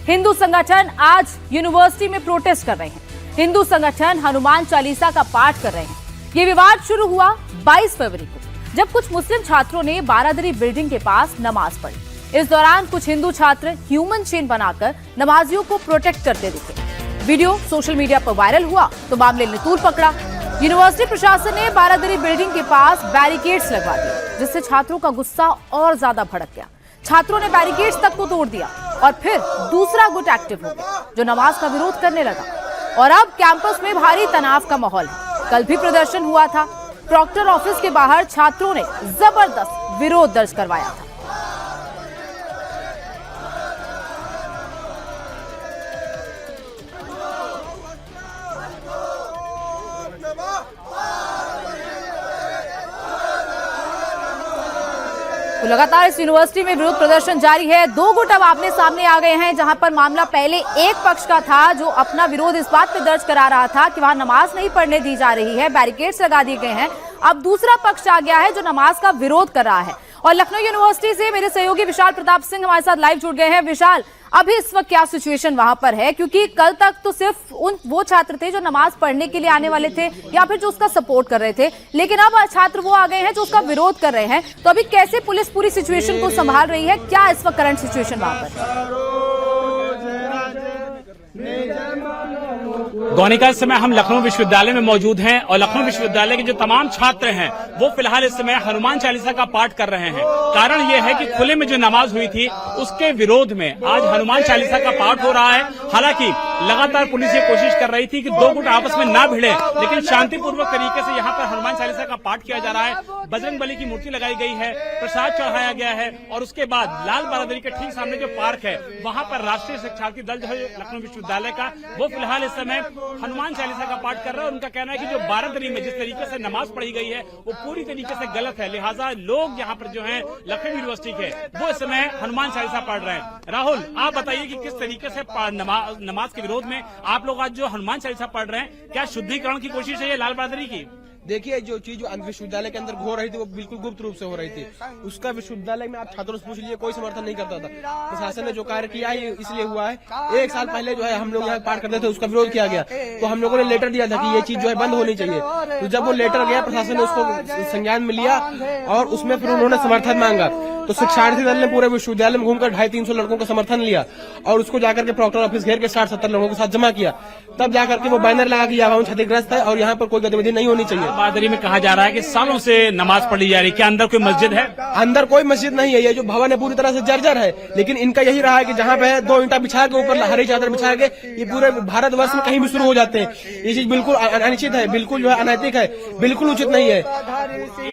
हिंदू संगठन आज यूनिवर्सिटी में प्रोटेस्ट कर रहे हैं। हिंदू संगठन हनुमान चालीसा का पाठ कर रहे हैं। ये विवाद शुरू हुआ 22 फरवरी को, जब कुछ मुस्लिम छात्रों ने बारादरी बिल्डिंग के पास नमाज पढ़ी। इस दौरान कुछ हिंदू छात्र ह्यूमन चेन बनाकर नमाजियों को प्रोटेक्ट करते दिखे। वीडियो सोशल मीडिया पर वायरल हुआ तो मामले ने तूल पकड़ा। यूनिवर्सिटी प्रशासन ने बारादरी बिल्डिंग के पास बैरिकेड्स लगवा दिए, जिससे छात्रों का गुस्सा और ज्यादा भड़क गया। छात्रों ने बैरिकेड्स तक को तोड़ दिया और फिर दूसरा गुट एक्टिव हो गया, जो नमाज का विरोध करने लगा। और अब कैंपस में भारी तनाव का माहौल है। कल भी प्रदर्शन हुआ था। प्रॉक्टर ऑफिस के बाहर छात्रों ने जबरदस्त विरोध दर्ज करवाया था। तो लगातार इस यूनिवर्सिटी में विरोध प्रदर्शन जारी है। दो गुट अब आमने सामने आ गए हैं, जहां पर मामला पहले एक पक्ष का था, जो अपना विरोध इस बात पे दर्ज करा रहा था कि वहां नमाज नहीं पढ़ने दी जा रही है, बैरिकेड्स लगा दिए गए हैं। अब दूसरा पक्ष आ गया है जो नमाज का विरोध कर रहा है। और लखनऊ यूनिवर्सिटी से मेरे सहयोगी विशाल प्रताप सिंह हमारे साथ लाइव जुड़ गए हैं। विशाल, अभी इस वक्त क्या सिचुएशन वहां पर है? क्योंकि कल तक तो सिर्फ वो छात्र थे जो नमाज पढ़ने के लिए आने वाले थे या फिर जो उसका सपोर्ट कर रहे थे, लेकिन अब छात्र वो आ गए हैं जो उसका विरोध कर रहे हैं। तो अभी कैसे पुलिस पूरी सिचुएशन को संभाल रही है? क्या इस वक्त करंट सिचुएशन वहां पर? गौनिका, इस समय हम लखनऊ विश्वविद्यालय में मौजूद हैं और लखनऊ विश्वविद्यालय के जो तमाम छात्र हैं वो फिलहाल इस समय हनुमान चालीसा का पाठ कर रहे हैं। कारण यह है कि खुले में जो नमाज हुई थी उसके विरोध में आज हनुमान चालीसा का पाठ हो रहा है। हालांकि लगातार पुलिस ये कोशिश कर रही थी कि दो गुट आपस में ना भिड़े, लेकिन शांतिपूर्वक तरीके से यहाँ पर हनुमान चालीसा का पाठ किया जा रहा है। बजरंग बली की मूर्ति लगाई गई है, प्रसाद चढ़ाया गया है और उसके बाद लाल बारादरी के ठीक सामने जो पार्क है वहां पर राष्ट्रीय शिक्षार्थी दल जो है लखनऊ विश्वविद्यालय का, वो फिलहाल इस समय हनुमान चालीसा का पाठ कर रहा है। और उनका कहना है कि जो बारादरी में जिस तरीके से नमाज पढ़ी गई है वो पूरी तरीके से गलत है, लिहाजा लोग यहाँ पर जो है लखनऊ यूनिवर्सिटी के वो इस समय हनुमान चालीसा पढ़ रहे हैं। राहुल, आप बताइए कि किस तरीके से नमाज के विरोध में आप लोग आज जो हनुमान चालीसा पढ़ रहे हैं, क्या शुद्धिकरण की कोशिश है ये लाल बारादरी की? देखिए, जो चीज विश्वविद्यालय के अंदर हो रही थी वो बिल्कुल गुप्त रूप से हो रही थी। उसका विश्वविद्यालय में आप छात्रों से पूछ लीजिए, कोई समर्थन नहीं करता था। प्रशासन ने जो कार्य किया है इसलिए हुआ है। एक साल पहले जो है हम लोग यहाँ पाठ करते थे, उसका विरोध किया गया, तो हम लोगों ने लेटर दिया था कि ये चीज जो है बंद होनी चाहिए। तो जब वो लेटर गया, प्रशासन ने उसको संज्ञान में लिया और उसमें फिर उन्होंने समर्थन मांगा। तो शिक्षार्थी दल ने पूरे विश्वविद्यालय में घूमकर 250-300 लड़कों का समर्थन लिया और उसको जाकर के प्रॉक्टर ऑफिस घेर के 60-70 लोगों के साथ जमा किया। तब जाकर के वो बैनर लगा कि यहाँ क्षतिग्रस्त है और यहाँ पर कोई गतिविधि नहीं होनी चाहिए। बारादरी में कहा जा रहा है कि सालों से नमाज पढ़ी जा रही है, क्या अंदर कोई मस्जिद है? अंदर कोई मस्जिद नहीं है। ये जो भवन है पूरी तरह से जर्जर है, लेकिन इनका यही रहा है कि जहाँ पे 2 ईंटा बिछा के ऊपर हरी चादर बिछा के ये पूरे भारतवर्ष में कहीं भी शुरू हो जाते हैं। ये चीज बिल्कुल अनुचित है, बिल्कुल जो है अनैतिक है, बिल्कुल उचित नहीं है।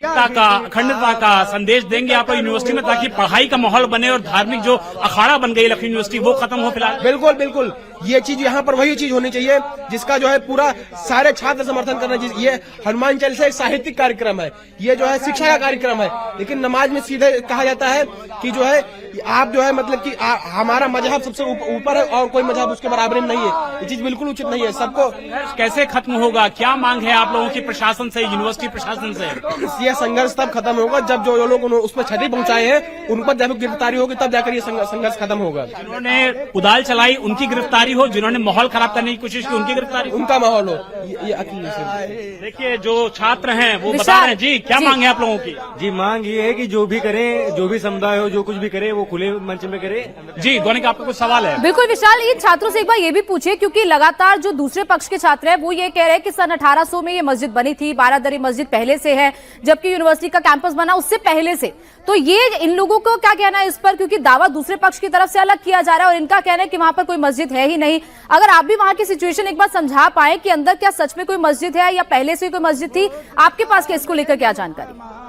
अखंडता का संदेश देंगे आप यूनिवर्सिटी में, ताकि पढ़ाई का माहौल बने और धार्मिक जो अखाड़ा बन गई लखनऊ यूनिवर्सिटी वो खत्म हो फिलहाल? बिल्कुल बिल्कुल, ये चीज यहाँ पर वही चीज होनी चाहिए जिसका जो है पूरा सारे छात्र समर्थन करना चाहिए। ये हनुमान चालीसा एक साहित्यिक कार्यक्रम है, ये जो है शिक्षा का कार्यक्रम है, लेकिन नमाज में सीधे कहा जाता है कि जो है आप जो है मतलब कि हमारा मजहब सबसे ऊपर है और कोई मजहब उसके बराबरी में नहीं है। ये चीज बिल्कुल उचित नहीं है। सबको कैसे खत्म होगा? क्या मांग है आप लोगों की प्रशासन से, यूनिवर्सिटी प्रशासन से? ये संघर्ष तब खत्म होगा जब जो लोग उस पर क्षति पहुंचाए हैं उन पर जब गिरफ्तारी होगी, तब जाकर ये संघर्ष खत्म होगा। जिन्होंने कुदाल चलाई उनकी गिरफ्तारी हो, जिन्होंने माहौल खराब करने की कोशिश की उनकी गिरफ्तारी, उनका माहौल हो। देखिए, जो छात्र हैं वो बता रहे हैं। जी, क्या मांग है आप लोगों की? जी, मांग ये है कि जो भी करे, जो भी समुदाय हो, जो कुछ भी करे वो खुले मंच में करे। जी गौनिका, आपको कुछ सवाल है? बिल्कुल विशाल, इन छात्रों से एक बार ये भी पूछिए, क्योंकि लगातार जो दूसरे पक्ष के छात्र हैं वो ये कह रहे हैं कि सन 1800 में ये मस्जिद बनी थी, बारादरी मस्जिद पहले से है, जबकि यूनिवर्सिटी का कैंपस बना उससे पहले से। तो ये इन लोगों को क्या कहना है इस पर? क्योंकि दावा दूसरे पक्ष की तरफ से अलग किया जा रहा है और इनका कहना है कि वहां पर कोई मस्जिद है ही नहीं। अगर आप भी वहां की सिचुएशन एक बार समझा पाए कि अंदर क्या सच में कोई मस्जिद है या पहले से कोई मस्जिद थी, आपके पास क्या इसको लेकर क्या जानकारी?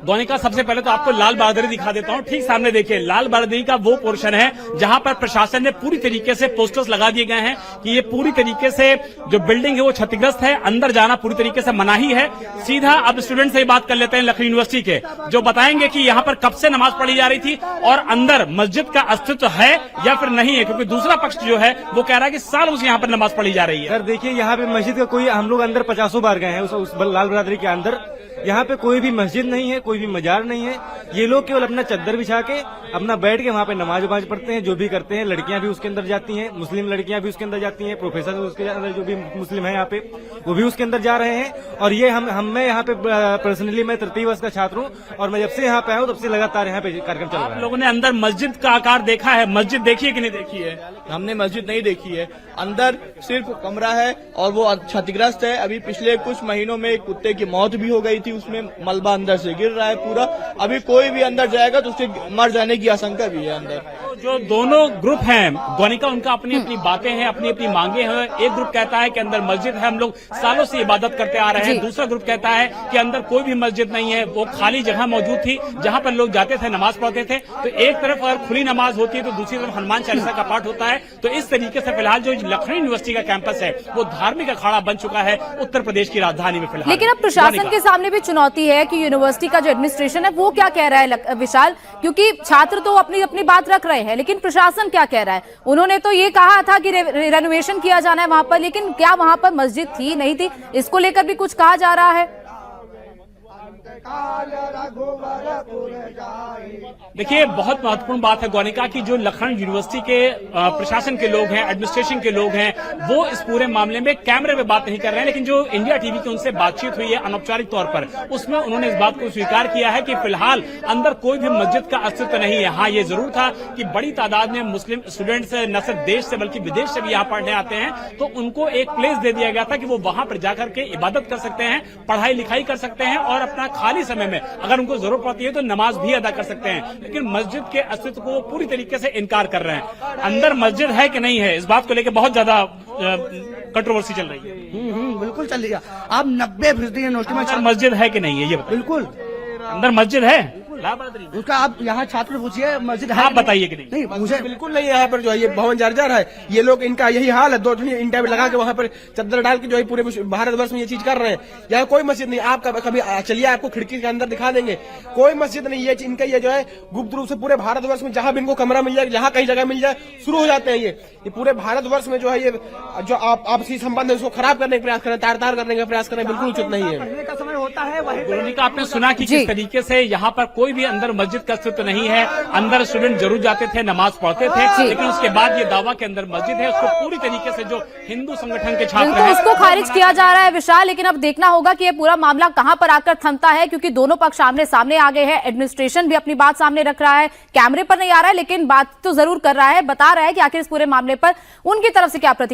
गौनिका, सबसे पहले तो आपको लाल बारादरी दिखा देता हूं। ठीक सामने देखिए, लाल बारादरी का वो पोर्शन है जहां पर प्रशासन ने पूरी तरीके से पोस्टर्स लगा दिए गए हैं कि ये पूरी तरीके से जो बिल्डिंग है वो क्षतिग्रस्त है, अंदर जाना पूरी तरीके से मनाही है। सीधा अब स्टूडेंट से ही बात कर लेते हैं लखनऊ यूनिवर्सिटी के, जो बताएंगे कि यहाँ पर कब से नमाज पढ़ी जा रही थी और अंदर मस्जिद का अस्तित्व है या फिर नहीं है, क्योंकि दूसरा पक्ष जो है वो कह रहा है कि सालों से यहाँ पर नमाज पढ़ी जा रही है। सर देखिए, यहाँ पे मस्जिद का कोई, हम लोग अंदर 50 बार गए हैं उस लाल बारादरी के अंदर, यहाँ पे कोई भी मस्जिद नहीं है, कोई भी मजार नहीं है। ये लोग केवल अपना चद्दर बिछा के अपना बैठ के वहाँ पे नमाज वमाज पढ़ते हैं, जो भी करते हैं। लड़कियां भी उसके अंदर जाती हैं, मुस्लिम लड़कियां भी उसके अंदर जाती हैं, प्रोफेसर उसके अंदर जो भी मुस्लिम है यहाँ पे वो भी उसके अंदर जा रहे हैं। और ये मैं यहाँ पे पर्सनली मैं तृतीय वर्ष का छात्र हूँ और मैं जब से यहाँ पे आया हूँ तब से लगातार यहाँ पे कार्यक्रम चल रहा है। लोगों ने अंदर मस्जिद का आकार देखा है, मस्जिद देखी है कि नहीं देखी है? हमने मस्जिद नहीं देखी है, अंदर सिर्फ कमरा है और वो क्षतिग्रस्त है। अभी पिछले कुछ महीनों में एक कुत्ते की मौत भी हो गई थी, उसमें मलबा अंदर से गिर रहा है पूरा। अभी कोई भी अंदर जाएगा तो उसके मर जाने की आशंका भी है अंदर। जो दोनों ग्रुप हैं गोनिका, उनका अपनी अपनी बातें हैं, अपनी अपनी मांगे हैं। एक ग्रुप कहता है कि अंदर मस्जिद है, हम लोग सालों से इबादत करते आ रहे हैं। दूसरा ग्रुप कहता है कि अंदर कोई भी मस्जिद नहीं है, वो खाली जगह मौजूद थी जहां पर लोग जाते थे, नमाज पढ़ते थे। तो एक तरफ अगर खुली नमाज होती है तो दूसरी तरफ हनुमान चालीसा का पाठ होता है। तो इस तरीके से फिलहाल जो लखनऊ यूनिवर्सिटी का कैंपस है वो धार्मिक अखाड़ा बन चुका है उत्तर प्रदेश की राजधानी में फिलहाल। लेकिन अब प्रशासन के सामने भी चुनौती है कि यूनिवर्सिटी का जो एडमिनिस्ट्रेशन है वो क्या कह रहा है विशाल, क्योंकि छात्र तो अपनी अपनी बात रख रहे हैं, लेकिन प्रशासन क्या कह रहा है? उन्होंने तो ये कहा था कि रेनोवेशन किया जाना है वहां पर, लेकिन क्या वहां पर मस्जिद थी नहीं थी, इसको लेकर भी कुछ कहा जा रहा है? देखिए, बहुत महत्वपूर्ण बात है गोनिका की जो लखनऊ यूनिवर्सिटी के प्रशासन के लोग हैं, एडमिनिस्ट्रेशन के लोग हैं, वो इस पूरे मामले में कैमरे में बात नहीं कर रहे हैं। लेकिन जो इंडिया टीवी की उनसे बातचीत हुई है अनौपचारिक तौर पर, उसमें उन्होंने इस बात को स्वीकार किया है कि फिलहाल अंदर कोई भी मस्जिद का अस्तित्व नहीं है। हाँ, ये जरूर था कि बड़ी तादाद में मुस्लिम स्टूडेंट्स न सिर्फ देश से बल्कि विदेश से भी यहाँ पढ़ने आते हैं, तो उनको एक प्लेस दे दिया गया था कि वो वहां पर जाकर के इबादत कर सकते हैं, पढ़ाई लिखाई कर सकते हैं और अपना खाली समय में अगर उनको जरूरत पड़ती है तो नमाज भी अदा कर सकते हैं। लेकिन मस्जिद के अस्तित्व को पूरी तरीके से इनकार कर रहे हैं। अंदर मस्जिद है कि नहीं है, इस बात को लेकर बहुत ज्यादा कंट्रोवर्सी चल रही है। बिल्कुल चल रही है। आप 90% यूनिवर्सिटी में मस्जिद है कि नहीं है ये बताइए। बिल्कुल अंदर मस्जिद है, उसका आप यहाँ छात्र पूछिए मस्जिद है, आप बताइए कि नहीं। नहीं मुझे बिल्कुल नहीं। यहाँ पर जो है ये भवन जर्जर है, ये लोग इनका यही हाल है। 2 इंटा लगा के वहाँ पर चद्दर डाल के जो है पूरे भारतवर्ष में ये चीज कर रहे हैं। यहाँ कोई मस्जिद नहीं। आप कभी चलिए, आपको खिड़की के अंदर दिखा देंगे, कोई मस्जिद नहीं। ये इनका ये जो है गुप्त रूप से पूरे भारतवर्ष में जहां भी इनको कमरा मिल जाए, जहां कहीं जगह मिल जाए, शुरू हो जाते हैं। ये पूरे भारतवर्ष में जो है ये जो आपसी संबंध है उसको खराब करने का प्रयास करें, तार करने का प्रयास करें, बिल्कुल उचित नहीं है। पढ़ने का समय होता है वही गोनिका, आपने सुना कि किस तरीके से यहाँ पर कोई भी अंदर मस्जिद का अस्तित्व नहीं है। अंदर स्टूडेंट जरूर जाते थे, नमाज पढ़ते थे, लेकिन उसके बाद ये दावा के अंदर मस्जिद है, उसको पूरी तरीके से जो हिंदू संगठन के छात्र हैं उसको खारिज किया जा रहा है विशाल। लेकिन अब देखना होगा कि ये पूरा मामला कहां पर आकर थमता है, क्योंकि दोनों पक्ष आमने सामने आ गए हैं। एडमिनिस्ट्रेशन भी अपनी बात सामने रख रहा है, कैमरे पर नहीं आ रहा है, लेकिन बात तो जरूर कर रहा है, बता रहा है कि आखिर इस पूरे मामले पर उनकी तरफ से क्या प्रतिक्रिया